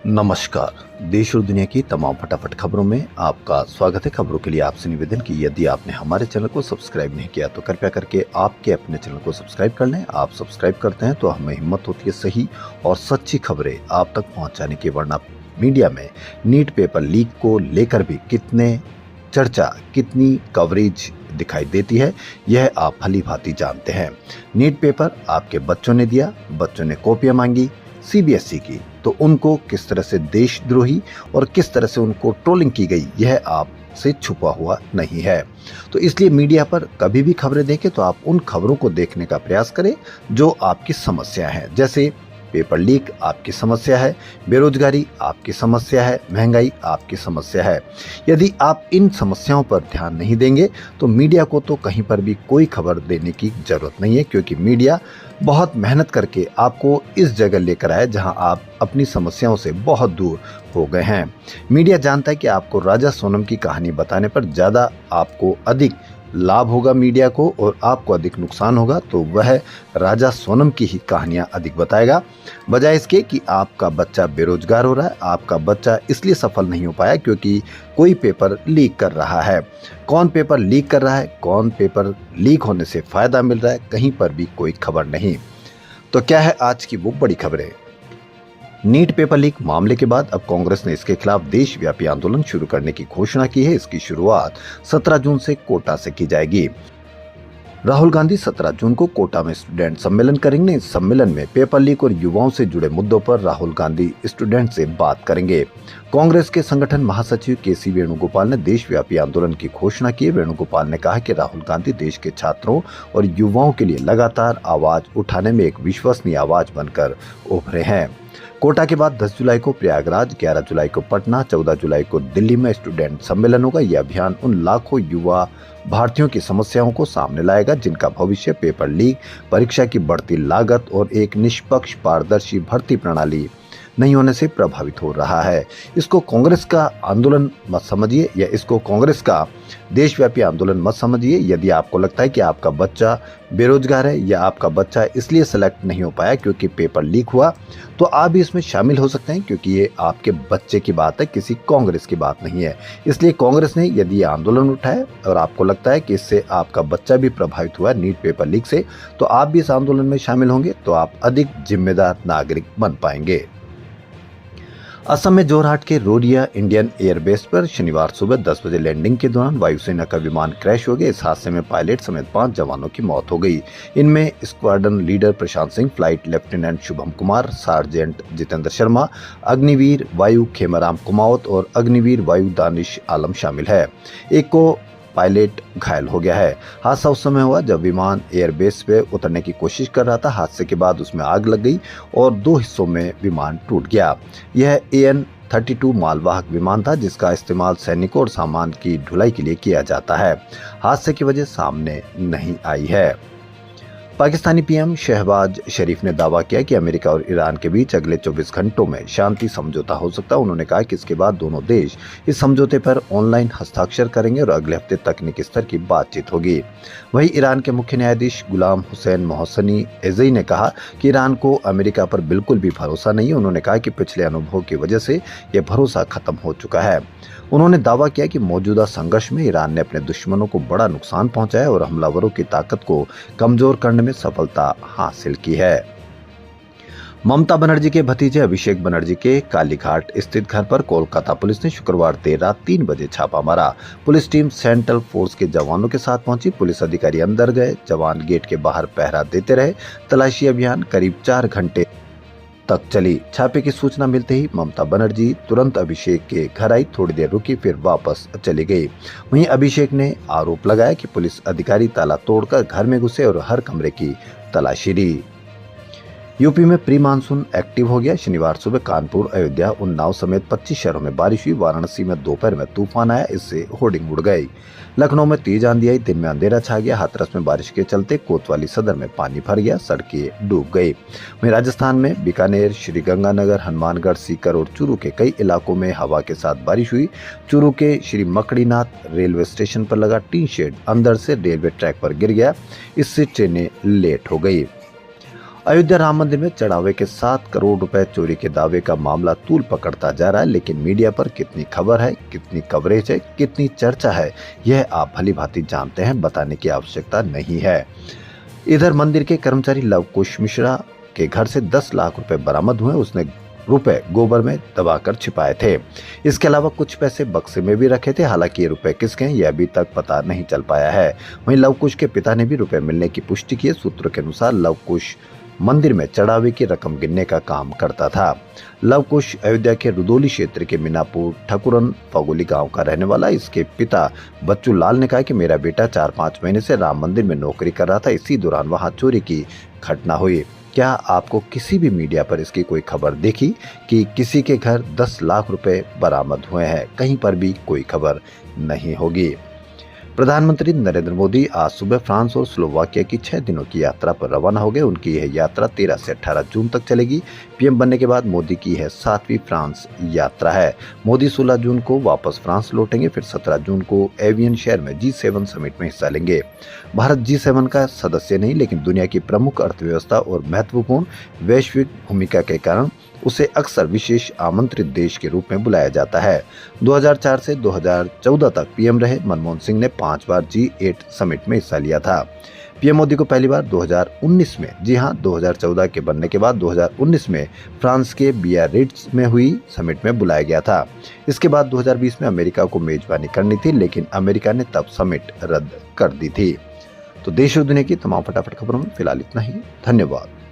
नमस्कार। देश और दुनिया की तमाम फटाफट खबरों में आपका स्वागत है। खबरों के लिए आपसे निवेदन कि यदि आपने हमारे चैनल को सब्सक्राइब नहीं किया तो कृपया करके आपके अपने चैनल को सब्सक्राइब कर लें। आप सब्सक्राइब करते हैं तो हमें हिम्मत होती है सही और सच्ची खबरें आप तक पहुंचाने की। वरना मीडिया में नीट पेपर लीक को लेकर भी कितनी कवरेज दिखाई देती है, यह आप भली भांति जानते हैं। नीट पेपर आपके बच्चों ने दिया, बच्चों ने कॉपियां मांगी सीबीएसई की, तो उनको किस तरह से देशद्रोही और किस तरह से उनको ट्रोलिंग की गई, यह आपसे छुपा हुआ नहीं है। तो इसलिए मीडिया पर कभी भी खबरें देखें तो आप उन खबरों को देखने का प्रयास करें जो आपकी समस्या है। जैसे पेपर लीक आपकी समस्या है, बेरोजगारी आपकी समस्या है, महंगाई आपकी समस्या है। यदि आप इन समस्याओं पर ध्यान नहीं देंगे तो मीडिया को तो कहीं पर भी कोई खबर देने की जरूरत नहीं है, क्योंकि मीडिया बहुत मेहनत करके आपको इस जगह लेकर आए जहां आप अपनी समस्याओं से बहुत दूर हो गए हैं। मीडिया जानता है कि आपको राजा सोनम की कहानी बताने पर ज़्यादा आपको अधिक लाभ होगा मीडिया को और आपको अधिक नुकसान होगा, तो वह राजा सोनम की ही कहानियां अधिक बताएगा, बजाय इसके कि आपका बच्चा बेरोजगार हो रहा है, आपका बच्चा इसलिए सफल नहीं हो पाया क्योंकि कोई पेपर लीक कर रहा है। कौन पेपर लीक कर रहा है, कौन पेपर लीक होने से फायदा मिल रहा है, कहीं पर भी कोई खबर नहीं। तो क्या है आज की वो बड़ी खबरें। नीट पेपर लीक मामले के बाद अब कांग्रेस ने इसके खिलाफ देशव्यापी आंदोलन शुरू करने की घोषणा की है। इसकी शुरुआत 17 जून से कोटा से की जाएगी। राहुल गांधी 17 जून को कोटा में स्टूडेंट सम्मेलन करेंगे। इस सम्मेलन में पेपर लीक और युवाओं से जुड़े मुद्दों पर राहुल गांधी स्टूडेंट से बात करेंगे। कांग्रेस के संगठन महासचिव केसी वेणुगोपाल ने देशव्यापी आंदोलन की घोषणा की। वेणुगोपाल ने कहा कि राहुल गांधी देश के छात्रों और युवाओं के लिए लगातार आवाज उठाने में एक विश्वसनीय आवाज बनकर उभरे हैं। कोटा के बाद 10 जुलाई को प्रयागराज, 11 जुलाई को पटना, 14 जुलाई को दिल्ली में स्टूडेंट सम्मेलन होगा। यह अभियान उन लाखों युवा भारतीयों की समस्याओं को सामने लाएगा जिनका भविष्य पेपर लीक, परीक्षा की बढ़ती लागत और एक निष्पक्ष पारदर्शी भर्ती प्रणाली नहीं होने से प्रभावित हो रहा है। इसको कांग्रेस का आंदोलन मत समझिए या इसको कांग्रेस का देशव्यापी आंदोलन मत समझिए। यदि आपको लगता है कि आपका बच्चा बेरोजगार है या आपका बच्चा इसलिए सेलेक्ट नहीं हो पाया क्योंकि पेपर लीक हुआ, तो आप भी इसमें शामिल हो सकते हैं, क्योंकि ये आपके बच्चे की बात है, किसी कांग्रेस की बात नहीं है। इसलिए कांग्रेस ने यदि ये आंदोलन उठाया और आपको लगता है कि इससे आपका बच्चा भी प्रभावित हुआ नीट पेपर लीक से, तो आप भी इस आंदोलन में शामिल होंगे तो आप अधिक जिम्मेदार नागरिक बन पाएंगे। असम में जोरहाट के रोरिया इंडियन एयरबेस पर शनिवार सुबह 10 बजे लैंडिंग के दौरान वायुसेना का विमान क्रैश हो गया। इस हादसे में पायलट समेत 5 जवानों की मौत हो गई। इनमें squadron leader Prashant Singh, flight lieutenant Shubham Kumar, sergeant Jitendra Sharma, Agniveer Vayu Khemaram Kumawat और अग्निवीर वायु दानिश आलम शामिल है। एक को पायलट घायल हो गया है। हादसा उस समय हुआ जब विमान एयरबेस पे उतरने की कोशिश कर रहा था। हादसे के बाद उसमें आग लग गई और 2 हिस्सों में विमान टूट गया। यह AN-32 मालवाहक विमान था जिसका इस्तेमाल सैनिकों और सामान की ढुलाई के लिए किया जाता है। हादसे की वजह सामने नहीं आई है। पाकिस्तानी पीएम शहबाज शरीफ ने दावा किया कि अमेरिका और ईरान के बीच अगले 24 घंटों में शांति समझौता हो सकता है। उन्होंने कहा कि इसके बाद दोनों देश इस समझौते पर ऑनलाइन हस्ताक्षर करेंगे और अगले हफ्ते तकनीकी स्तर की बातचीत होगी। वहीं ईरान के मुख्य न्यायाधीश गुलाम हुसैन मोहसनी एज़ई ने कहा कि ईरान को अमेरिका पर बिल्कुल भी भरोसा नहीं है। उन्होंने कहा कि पिछले अनुभव की वजह से यह भरोसा खत्म हो चुका है। उन्होंने दावा किया कि मौजूदा संघर्ष में ईरान ने अपने दुश्मनों को बड़ा नुकसान पहुंचाया और हमलावरों की ताकत को कमजोर करने में सफलता हासिल की है। ममता बनर्जी के भतीजे अभिषेक बनर्जी के कालीघाट स्थित घर पर कोलकाता पुलिस ने शुक्रवार देर रात 3 बजे छापा मारा। पुलिस टीम सेंट्रल फोर्स के जवानों के साथ पहुंची। पुलिस अधिकारी अंदर गए, जवान गेट के बाहर पहरा देते रहे। तलाशी अभियान करीब 4 घंटे तक चली। छापे की सूचना मिलते ही ममता बनर्जी तुरंत अभिषेक के घर आई, थोड़ी देर रुकी फिर वापस चली गई। वहीं अभिषेक ने आरोप लगाया कि पुलिस अधिकारी ताला तोड़कर घर में घुसे और हर कमरे की तलाशी ली। यूपी में प्री मानसून एक्टिव हो गया। शनिवार सुबह कानपुर, अयोध्या, उन्नाव समेत 25 शहरों में बारिश हुई। वाराणसी में दोपहर में तूफान आया, इससे होर्डिंग उड़ गई। लखनऊ में तेज आंधी आई, दिन में अंधेरा छा गया। हाथरस में बारिश के चलते कोतवाली सदर में पानी भर गया, सड़कें डूब गई। वहीं राजस्थान में बीकानेर, श्रीगंगानगर, हनुमानगढ़, सीकर और चूरू के कई इलाकों में हवा के साथ बारिश हुई। चूरू के श्री मकड़ीनाथ रेलवे स्टेशन पर लगा टीन शेड अंदर से रेलवे ट्रैक पर गिर गया, इससे ट्रेनें लेट हो गई। अयोध्या राम मंदिर में चढ़ावे के 7 करोड़ रुपए चोरी के दावे का मामला तूल पकड़ता जा रहा है, लेकिन मीडिया पर कितनी खबर है, कितनी कवरेज है, कितनी चर्चा है, यह आप भली भांति जानते हैं, बताने की आवश्यकता नहीं है। इधर मंदिर के कर्मचारी लव कुश मिश्रा के घर से 10 लाख रुपए बरामद हुए। उसने रुपए गोबर में दबाकर छिपाए थे। इसके अलावा कुछ पैसे बक्से में भी रखे थे। हालांकि ये रुपए किसके हैं, यह अभी तक पता नहीं चल पाया है। वहीं लव कुश के पिता ने भी रुपए मिलने की पुष्टि की है। सूत्रों के अनुसार लव कुश मंदिर में चढ़ावे की रकम गिनने का काम करता था। लव कुश अयोध्या के रुदौली क्षेत्र के मीनापुर ठकुरन फगोली गांव का रहने वाला। इसके पिता बच्चू लाल ने कहा कि मेरा बेटा 4-5 महीने से राम मंदिर में नौकरी कर रहा था। इसी दौरान वहां चोरी की घटना हुई। क्या आपको किसी भी मीडिया पर इसकी कोई खबर देखी कि किसी के घर 10 लाख रुपए बरामद हुए हैं? कहीं पर भी कोई खबर नहीं होगी। प्रधानमंत्री नरेंद्र मोदी आज सुबह फ्रांस और स्लोवाकिया की 6 दिनों की यात्रा पर रवाना हो गए। उनकी यह यात्रा 13 से 18 जून तक चलेगी। पीएम बनने के बाद मोदी की यह 7वीं फ्रांस यात्रा है। मोदी 16 जून को वापस फ्रांस लौटेंगे, फिर 17 जून को एवियन शहर में G7 समिट में हिस्सा लेंगे। भारत G7 का सदस्य नहीं, लेकिन दुनिया की प्रमुख अर्थव्यवस्था और महत्वपूर्ण वैश्विक भूमिका के कारण उसे अक्सर विशेष आमंत्रित देश के रूप में बुलाया जाता है। 2004 से 2014 तक पीएम रहे मनमोहन सिंह ने 5 बार G8 समिट में हिस्सा लिया था। पीएम मोदी को पहली बार 2019 में, जी हां, 2014 के बनने के बाद 2019 में फ्रांस के बियारिट्ज में हुई समिट में बुलाया गया था। इसके बाद 2020 में अमेरिका को मेजबानी करनी थी, लेकिन अमेरिका ने तब समिट रद्द कर दी थी। तो देश और दुनिया की तमाम फटाफट खबरों में फिलहाल इतना ही। धन्यवाद।